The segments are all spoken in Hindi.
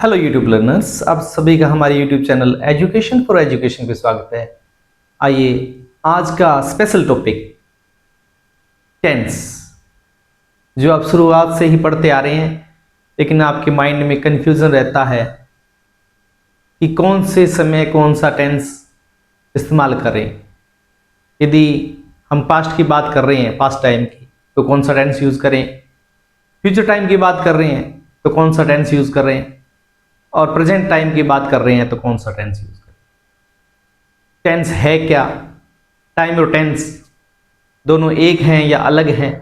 हेलो यूट्यूब लर्नर्स, आप सभी का हमारे YouTube channel education for education पे स्वागत है। आइए आज का स्पेशल टॉपिक टेंस, जो आप शुरुआत से ही पढ़ते आ रहे हैं, लेकिन आपके माइंड में कंफ्यूजन रहता है कि कौन से समय कौन सा टेंस इस्तेमाल करें। यदि हम पास्ट की बात कर रहे हैं, पास्ट टाइम की, तो कौन सा टेंस यूज करें। फ्यूचर टाइम की बात कर रहे हैं तो कौन सा टेंस यूज करें, और प्रेजेंट टाइम की बात कर रहे हैं तो कौन सा टेंस यूज करें। टेंस है क्या, टाइम और टेंस दोनों एक हैं या अलग हैं,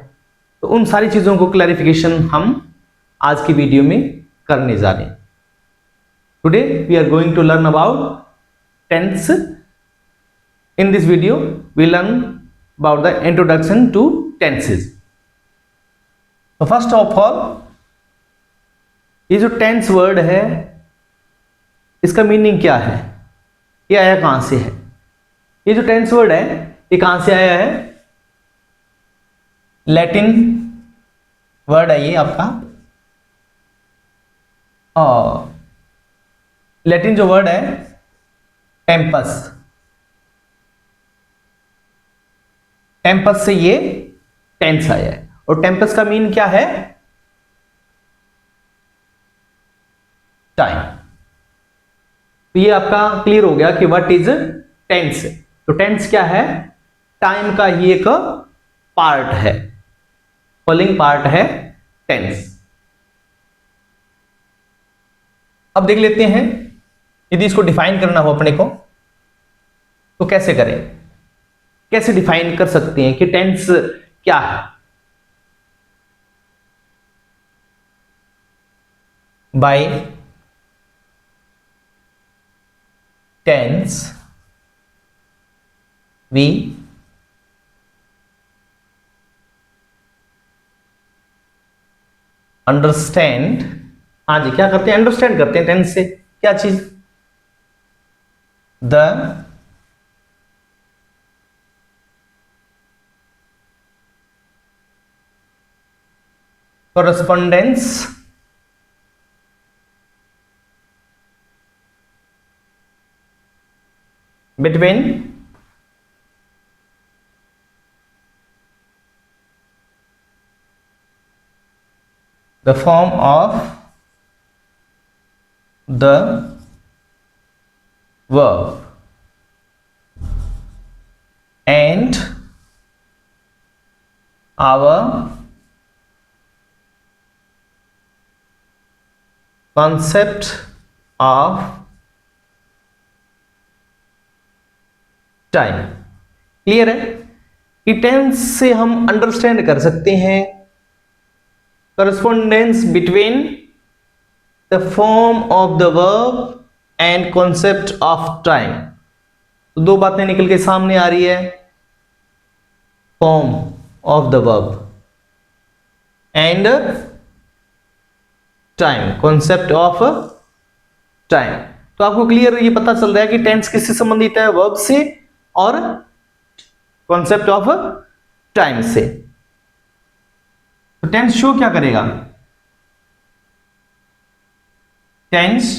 तो उन सारी चीजों को क्लैरिफिकेशन हम आज की वीडियो में करने जा रहे हैं। Today we are going to learn about tense. In this video we learn about the introduction to tenses. तो फर्स्ट ऑफ ऑल, ये जो टेंस वर्ड है, इसका मीनिंग क्या है, ये आया कहां से है। ये जो टेंस वर्ड है, ये कहां से आया है। लैटिन वर्ड है ये आपका, और लैटिन जो वर्ड है टेम्पस, टेम्पस से ये टेंस आया है। और टेम्पस का मीन क्या है, टाइम। तो ये आपका क्लियर हो गया कि व्हाट इज टेंस। तो टेंस क्या है, टाइम का ही एक पार्ट है, फॉलोइंग पार्ट है टेंस। अब देख लेते हैं, यदि इसको डिफाइन करना हो अपने को तो कैसे करें, कैसे डिफाइन कर सकते हैं कि टेंस क्या है। बाय टेंस वी अंडरस्टैंड, हाँ जी, क्या करते हैं, अंडरस्टैंड करते हैं टेंस से क्या चीज, the correspondence between the form of the verb and our concept of time. Clear है कि टेंस से हम अंडरस्टैंड कर सकते हैं correspondence between the form of the verb and concept of time. तो दो बातें निकल के सामने आ रही है, form of the verb and time, concept of time. तो आपको क्लियर ये पता चल रहा है कि टेंस किससे संबंधित है, वर्ब से और कॉन्सेप्ट ऑफ टाइम से। तो टेंस शो क्या करेगा, टेंस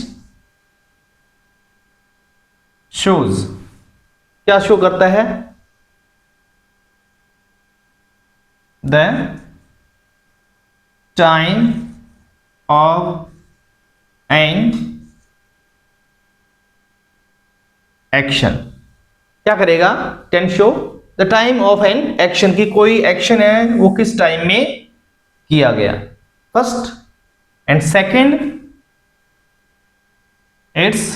शोज, क्या शो करता है, the time of an action. क्या करेगा, tense show the time of an action, की कोई एक्शन है वो किस टाइम में किया गया, first. And second, it's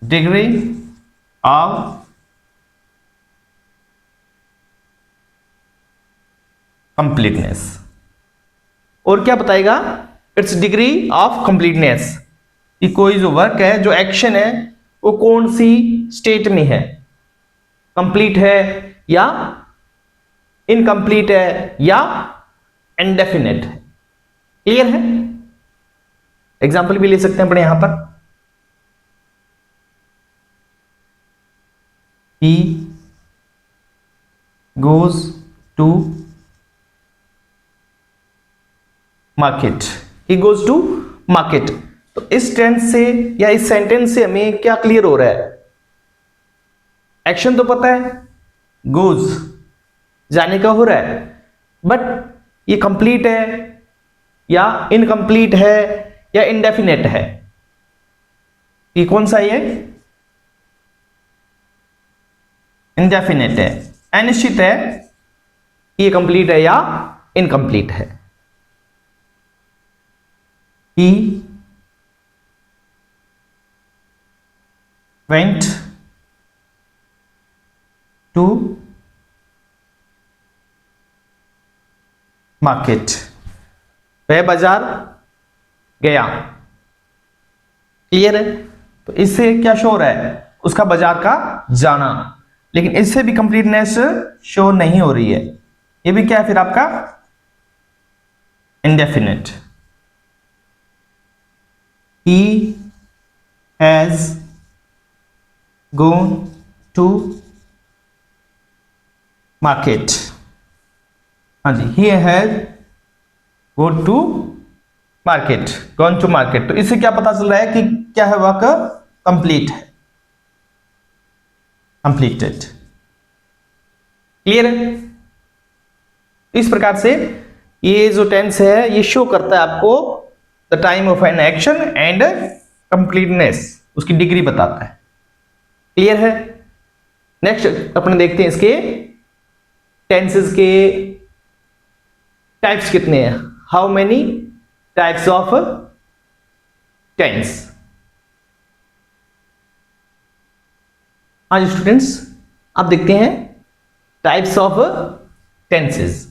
degree of completeness. और क्या बताएगा, इट्स डिग्री ऑफ कंप्लीटनेस, कि कोई जो वर्क है, जो एक्शन है, वो कौन सी स्टेट में है, कंप्लीट है या इनकम्प्लीट है या इंडेफिनेट है। क्लियर है, एग्जाम्पल भी ले सकते हैं अपने यहां पर, he goes to market, he goes to market. तो इस टेंस से या इस सेंटेंस से हमें क्या क्लियर हो रहा है? एक्शन तो पता है, गोज जाने का हो रहा है, बट ये कंप्लीट है या इनकम्प्लीट है या इंडेफिनेट है? ये कौन सा है? इंडेफिनेट है, अनिश्चित है कि ये कंप्लीट है या इनकम्प्लीट है। He went to market, वह बाजार गया। क्लियर है? तो इससे क्या शो हो रहा है? उसका बाजार का जाना। लेकिन इससे भी कंप्लीटनेस शो नहीं हो रही है। ये भी क्या है फिर आपका? Indefinite. He has gone to market। हाँ जी, he has gone to market, gone to market। तो इससे क्या पता चल रहा है कि क्या है? वाक्य कंप्लीट है, कंप्लीटेड। क्लियर है? इस प्रकार से ये जो टेंस है ये शो करता है आपको the time of an action and completeness, उसकी डिग्री बताता है। क्लियर है? नेक्स्ट अपने देखते हैं इसके टेंसेस के टाइप्स कितने हैं। How many types of tense. हाँ जी स्टूडेंट्स, आप देखते हैं टाइप्स ऑफ टेंसेस।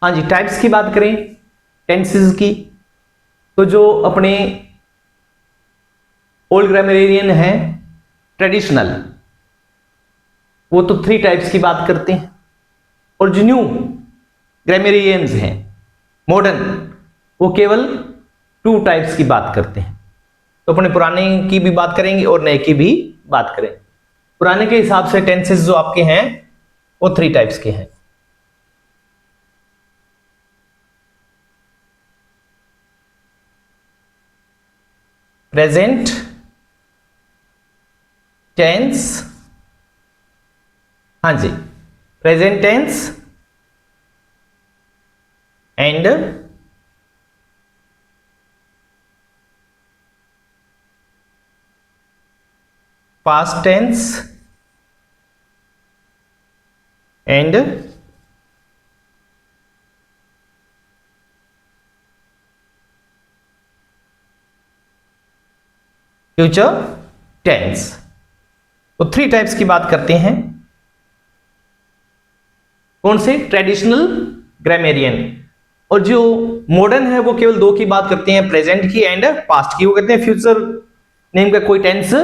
हाँ जी, टाइप्स की बात करें टेंसेस की, तो जो अपने ओल्ड ग्रामरियन है ट्रेडिशनल, वो तो 3 टाइप्स की बात करते हैं, और जो न्यू ग्रामरियंस हैं मॉडर्न, वो केवल 2 टाइप्स की बात करते हैं। तो अपने पुराने की भी बात करेंगे और नए की भी बात करें। पुराने के हिसाब से टेंसेस जो आपके हैं वो 3 टाइप्स के हैं। प्रेजेंट टेंस, हाँ जी, present tense and past tense and future tense. तो 3 टाइप्स की बात करते हैं। कौन से? Traditional grammarian. और जो मॉडर्न है वो केवल 2 की बात करते हैं, प्रेजेंट की एंड पास्ट की। वो कहते हैं फ्यूचर नेम का कोई टेंस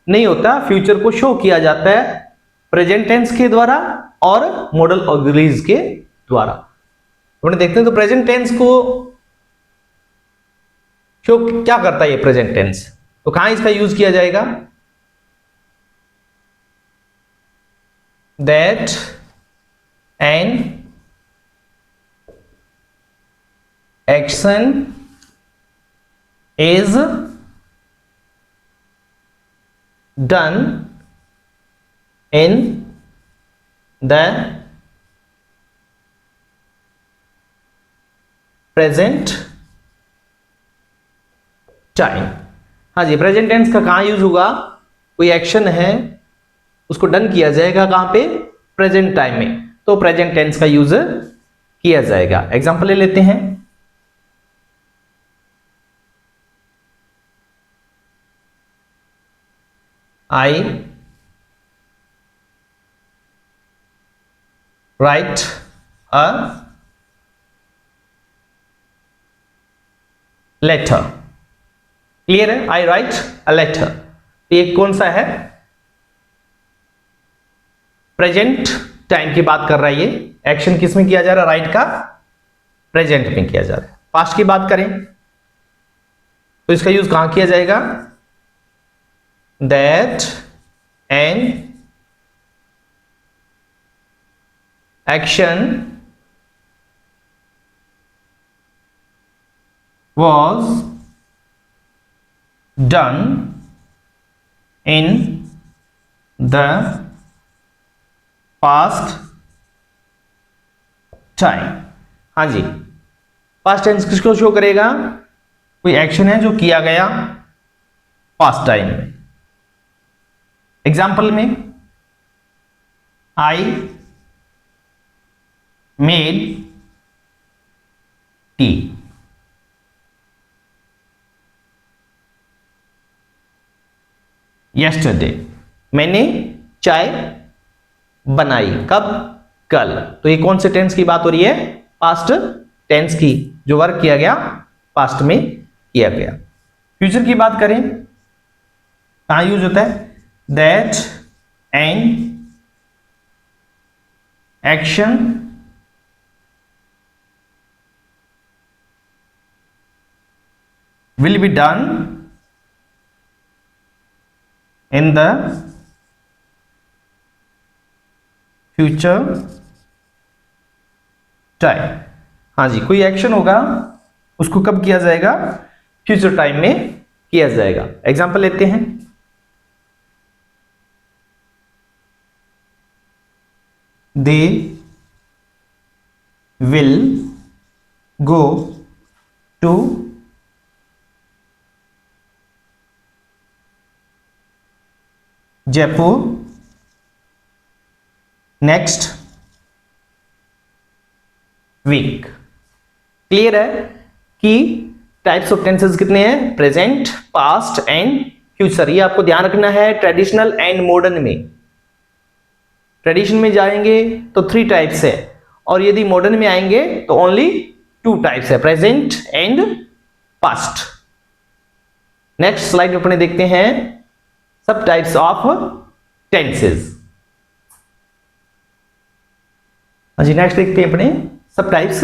नहीं होता, फ्यूचर को शो किया जाता है प्रेजेंट टेंस के द्वारा और मॉडल ऑक्सिलरीज के द्वारा। अपने देखते हैं तो प्रेजेंट टेंस को शो क्या करता है ये प्रेजेंट टेंस, तो कहां इसका यूज किया जाएगा? That an action is done in the present time. हाँ जी, प्रेजेंट टेंस का कहां यूज होगा? कोई एक्शन है उसको डन किया जाएगा कहां पे? प्रेजेंट टाइम में, तो प्रेजेंट टेंस का यूज किया जाएगा। एग्जांपल ले लेते हैं। आई राइट अ लेटर। क्लियर है? आई राइट अ लेटर। ये कौन सा है? प्रेजेंट टाइम की बात कर रहा है। ये एक्शन किस में किया जा रहा है? राइट का प्रेजेंट में किया जा रहा है। पास्ट की बात करें तो इसका यूज कहां किया जाएगा? That an action was done in the past time। हाँ जी, पास्ट टेंस किसको शो करेगा? कोई एक्शन है जो किया गया पास्ट टाइम में। एग्जाम्पल में, आई मेड टी। यस्टरडे, मैंने चाय बनाई। कब? कल। तो ये कौन से टेंस की बात हो रही है? पास्ट टेंस की, जो वर्क किया गया पास्ट में किया गया। फ्यूचर की बात करें, कहां यूज होता है? That an action will be done in the future time। हाँ जी, कोई एक्शन होगा उसको कब किया जाएगा? फ्यूचर टाइम में किया जाएगा। एग्जांपल लेते हैं, they will go to Jaipur next week. Clear है कि टाइप्स ऑफ टेंसेस कितने हैं? Present, past and future. ये आपको ध्यान रखना है ट्रेडिशनल एंड मॉडर्न में। ट्रेडिशन में जाएंगे तो 3 टाइप्स है, और यदि मॉडर्न में आएंगे तो ओनली 2 टाइप्स है, present and past. Next slide अपने देखते हैं सब टाइप्स ऑफ टेंसेस। हाँ जी, नेक्स्ट देखते हैं अपने सब टाइप्स।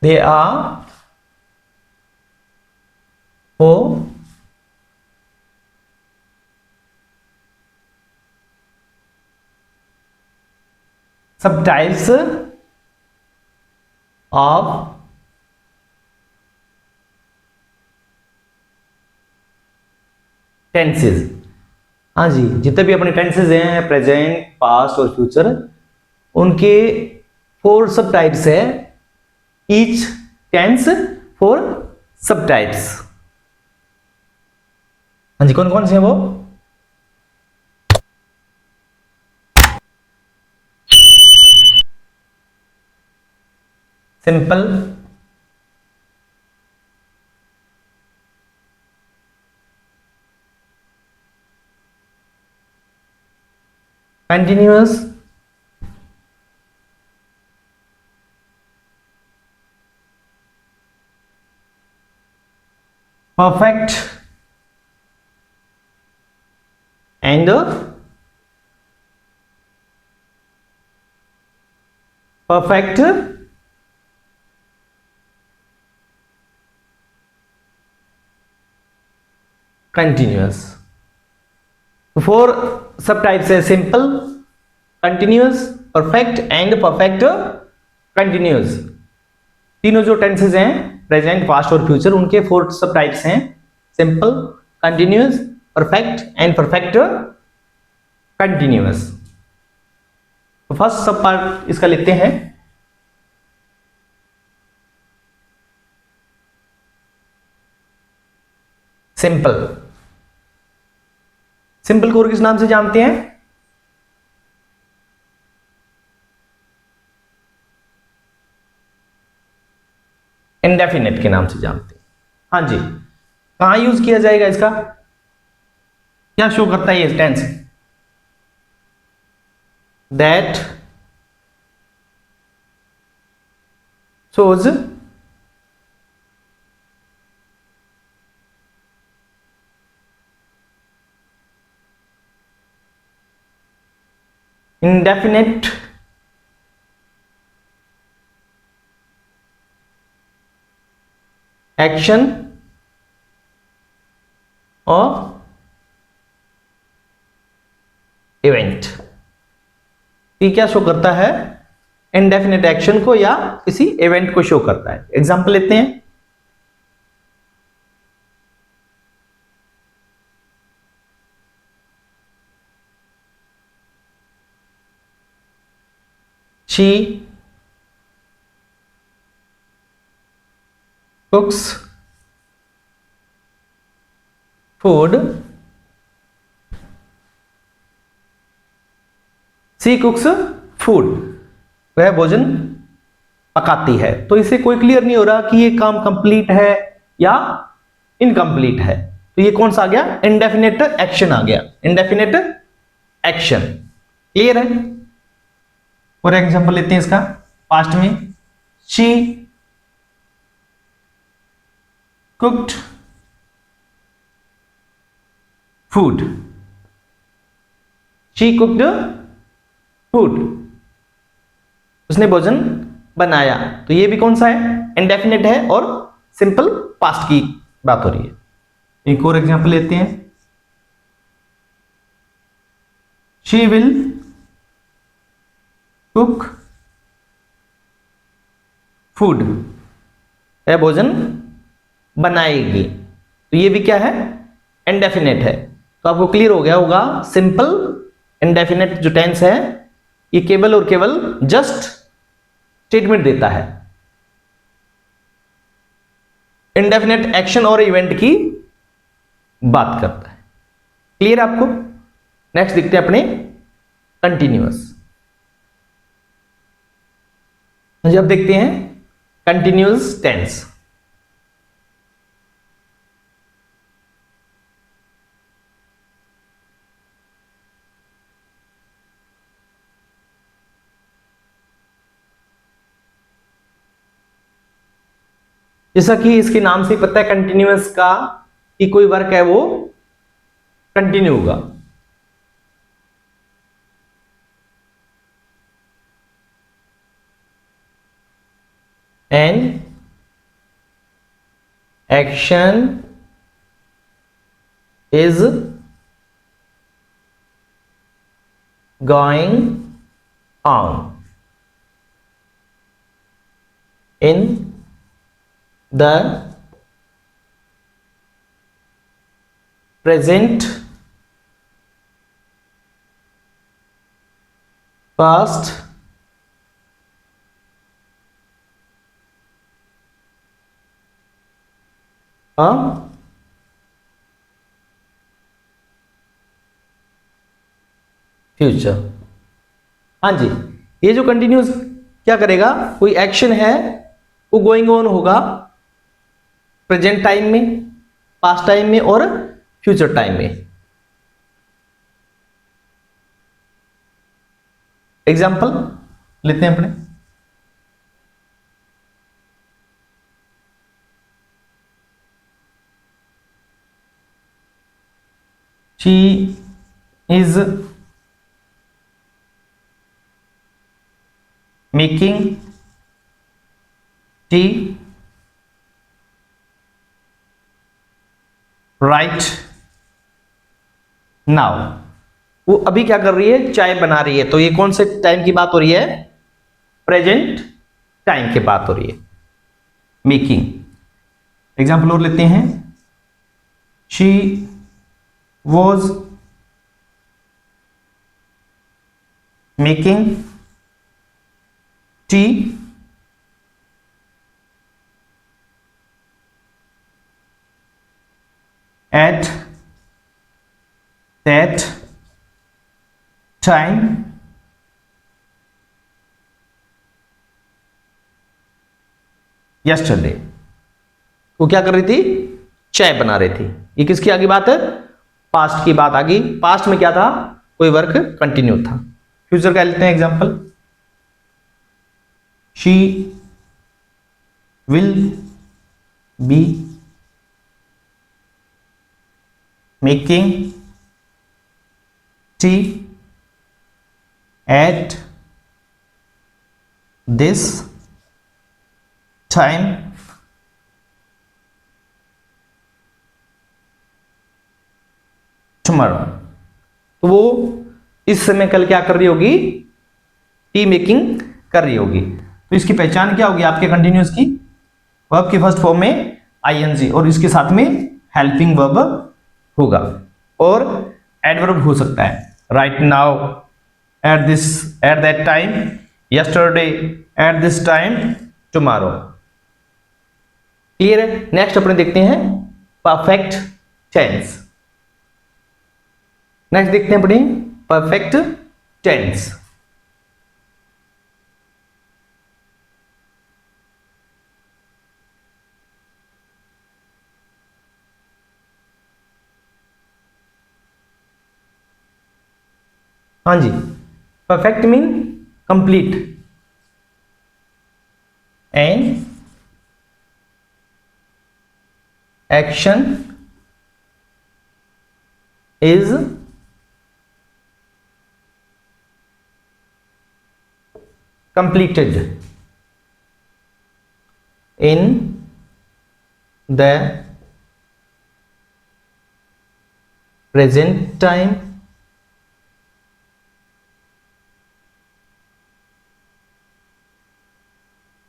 दे आर फोर सब टाइप्स ऑफ टेंसेस। हाँ जी, जितने भी अपने टेंसेस हैं, प्रेजेंट, पास्ट और फ्यूचर, उनके 4 सब टाइप्स है। ईच टेंस 4 सब टाइप्स। हाँ जी, कौन कौन से हैं वो? Simple, continuous, perfect and perfect continuous. तो 4 सब टाइप्स है, simple, continuous, perfect and perfect continuous. तीनों जो टेंसेस हैं, प्रेजेंट, पास्ट और फ्यूचर, उनके 4 सब टाइप्स हैं, simple, continuous, perfect and perfect continuous. तो फर्स्ट सब पार्ट इसका लिखते हैं। सिंपल। सिंपल को और किस नाम से जानते हैं? इंडेफिनिट के नाम से जानते हैं। हाँ जी, कहां यूज किया जाएगा इसका? क्या शो करता है ये टेंस? That shows indefinite action or event। ये क्या शो करता है? इंडेफिनिट एक्शन को या किसी इवेंट को शो करता है। एग्जांपल लेते हैं। She cooks food, she कुक्स food, वह भोजन पकाती है। तो इसे कोई क्लियर नहीं हो रहा कि ये काम कंप्लीट है या इनकम्प्लीट है, तो ये कौन सा आ गया? इंडेफिनिट एक्शन आ गया, इंडेफिनिट एक्शन। क्लियर है? और एग्जांपल लेते हैं इसका पास्ट में। She cooked food, she cooked food, उसने भोजन बनाया। तो ये भी कौन सा है? इंडेफिनिट है और सिंपल पास्ट की बात हो रही है। एक और एग्जांपल लेते हैं। शी विल कुक फूड, यह भोजन बनाएगी। तो ये भी क्या है? इंडेफिनिट है। तो आपको क्लियर हो गया होगा, सिंपल इंडेफिनिट जो टेंस है ये केवल और केवल जस्ट स्टेटमेंट देता है, इंडेफिनिट एक्शन और इवेंट की बात करता है। क्लियर आपको? नेक्स्ट देखते हैं अपने कंटिन्यूअस। अब देखते हैं कंटिन्यूअस टेंस। जैसा कि इसके नाम से पता है कंटिन्यूअस का, कि कोई वर्क है वो कंटिन्यू होगा। An action is going on in the present, past, future. हाँ जी, ये जो कंटिन्यूस क्या करेगा? कोई एक्शन है वो गोइंग ऑन होगा प्रेजेंट टाइम में, पास्ट टाइम में और फ्यूचर टाइम में। एग्जाम्पल लेते हैं अपने। She is making tea right now, वो अभी क्या कर रही है? चाय बना रही है। तो ये कौन से टाइम की बात हो रही है? प्रेजेंट टाइम की बात हो रही है, मेकिंग। एग्जाम्पल और लेते हैं। She was making tea at that time yesterday, वो क्या कर रही थी? चाय बना रही थी। ये किसकी आगे बात है? पास्ट की बात आ गई। पास्ट में क्या था? कोई वर्क कंटिन्यू था। फ्यूचर का लेते हैं example. She will be making tea at this time tomorrow। तो वो इस समय कल क्या कर रही होगी? टी मेकिंग कर रही होगी। तो इसकी पहचान क्या होगी आपके कंटिन्यूअस की? वर्ब की फर्स्ट फॉर्म में आईएनजी और इसके साथ में हेल्पिंग वर्ब होगा। और एडवर्ब हो सकता है, right now, at this, at that time, yesterday, at this time, tomorrow. Clear है? नेक्स्ट अपने देखते हैं परफेक्ट टेंस। नेक्स्ट देखते हैं अपने परफेक्ट टेंस। हाँ जी, perfect mean complete and action is completed in the present time,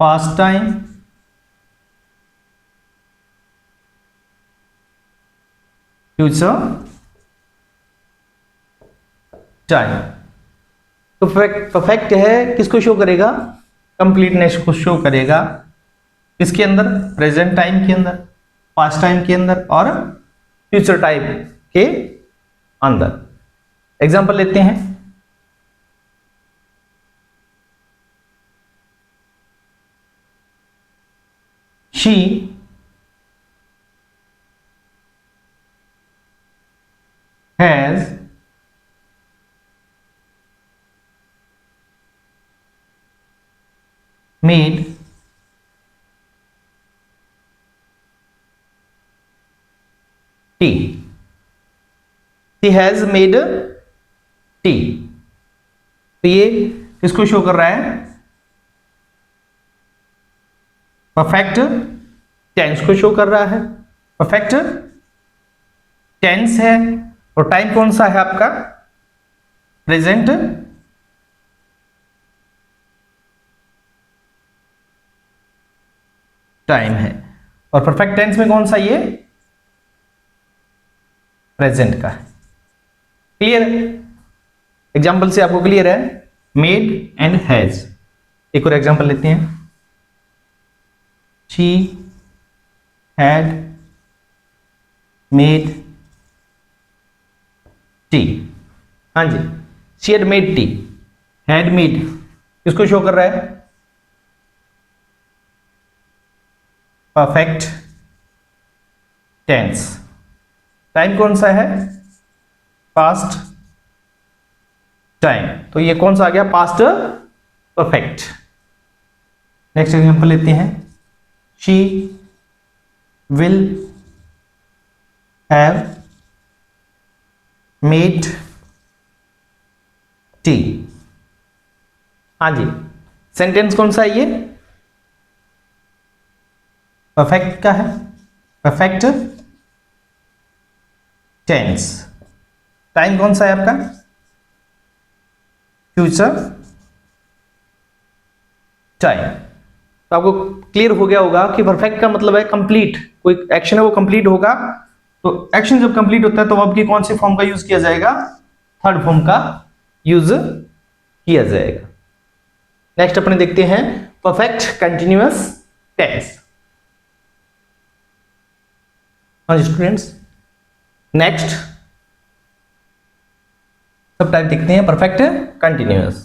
past time, future time। तो परफेक्ट है किसको शो करेगा? कंप्लीटनेस को शो करेगा। किसके अंदर? प्रेजेंट टाइम के अंदर, पास्ट टाइम के अंदर और फ्यूचर टाइम के अंदर। एग्जांपल लेते हैं। She has made tea। She has made tea। तो ये किसको शो कर रहा है? परफेक्ट टेंस को शो कर रहा है। परफेक्ट टेंस है और टाइम कौन सा है आपका? प्रेजेंट टाइम है। और परफेक्ट टेंस में कौन सा? ये प्रेजेंट का है। क्लियर है? एग्जाम्पल से आपको क्लियर है? Made and has. एक और एग्जाम्पल लेते हैं। She had made tea. हाँ जी, she had made tea. Had made किसको शो कर रहा है? Perfect tense. टाइम कौन सा है? Past time. तो ये कौन सा आ गया? Past perfect. नेक्स्ट एग्जांपल लेते हैं। She will have made tea. हाँ जी, सेंटेंस कौन सा है? ये परफेक्ट का है, परफेक्ट टेंस। टाइम कौन सा है आपका? Future time. तो आपको क्लियर हो गया होगा कि परफेक्ट का मतलब है कंप्लीट। कोई एक्शन है वो कंप्लीट होगा। तो एक्शन जब कंप्लीट होता है तो वर्ब की कौन सी फॉर्म का यूज किया जाएगा? थर्ड फॉर्म का यूज किया जाएगा। नेक्स्ट अपने देखते हैं परफेक्ट कंटिन्यूअस टेंस। हाँ स्टूडेंट्स, नेक्स्ट सब टाइप देखते हैं perfect continuous.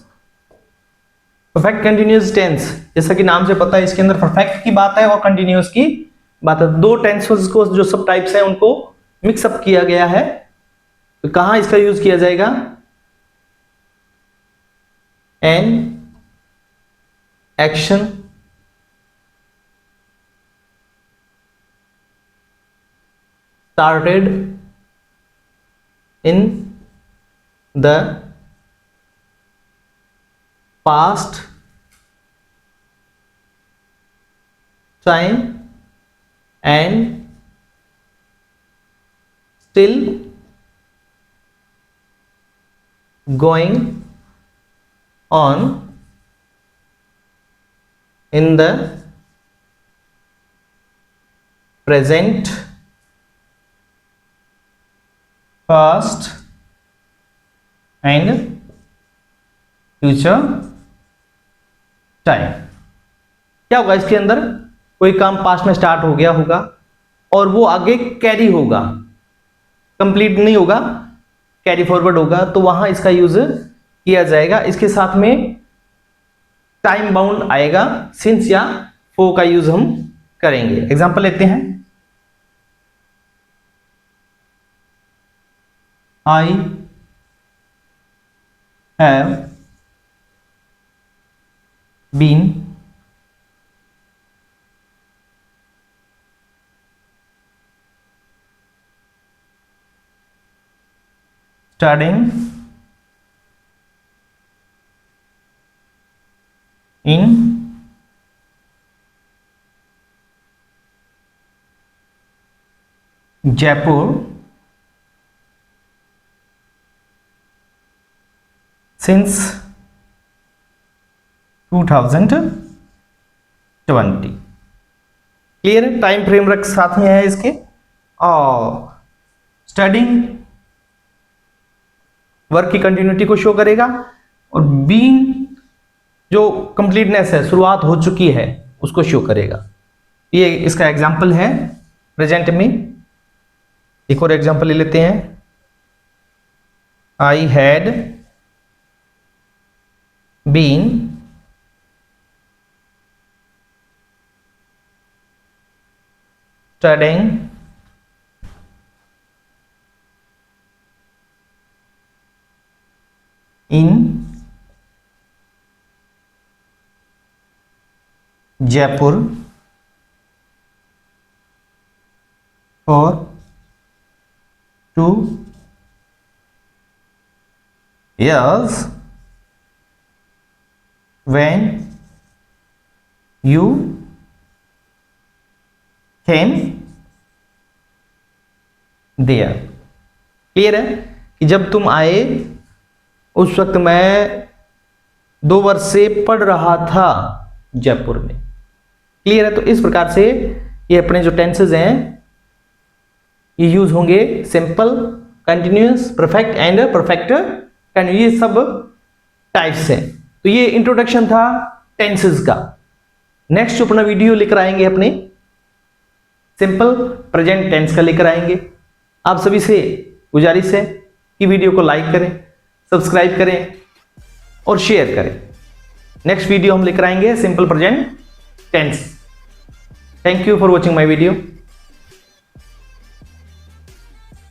Perfect continuous tense, जैसा कि नाम से पता है, इसके अंदर परफेक्ट की बात है और कंटिन्यूअस की बात है। दो टेंसेस को जो सब टाइप्स हैं उनको मिक्सअप किया गया है। तो कहां इसका यूज किया जाएगा? An action started in the past time and still going on in the present, past and future time. क्या होगा इसके अंदर, कोई काम पास्ट में स्टार्ट हो गया होगा और वो आगे कैरी होगा, कंप्लीट नहीं होगा, कैरी फॉरवर्ड होगा, तो वहां इसका यूज किया जाएगा। इसके साथ में टाइम बाउंड आएगा, सिंस या फॉर का यूज हम करेंगे। एग्जांपल लेते हैं, I have been studying in Jaipur since 2020। Clear है, टाइम फ्रेम रख साथ में है इसके। और स्टडिंग वर्क की कंटिन्यूटी को शो करेगा, और बीइंग जो कंप्लीटनेस है, शुरुआत हो चुकी है, उसको शो करेगा। ये इसका एग्जाम्पल है प्रेजेंट में। एक और एग्जाम्पल ले लेते हैं, I had been studying in Jaipur for 2 years when you came there। Clear है कि जब तुम आए उस वक्त मैं 2 वर्ष से पढ़ रहा था जयपुर में। क्लियर है, तो इस प्रकार से ये अपने जो टेंसेज हैं ये यूज होंगे simple, continuous, perfect and perfect continue, ये सब टाइप्स हैं। तो ये इंट्रोडक्शन था टेंसेज का। नेक्स्ट अपना वीडियो लेकर आएंगे अपने सिंपल प्रेजेंट टेंस का लेकर आएंगे। आप सभी से गुजारिश है कि वीडियो को लाइक करें, सब्सक्राइब करें और शेयर करें। नेक्स्ट वीडियो हम लेकर आएंगे simple present tense. Thank you for watching my video.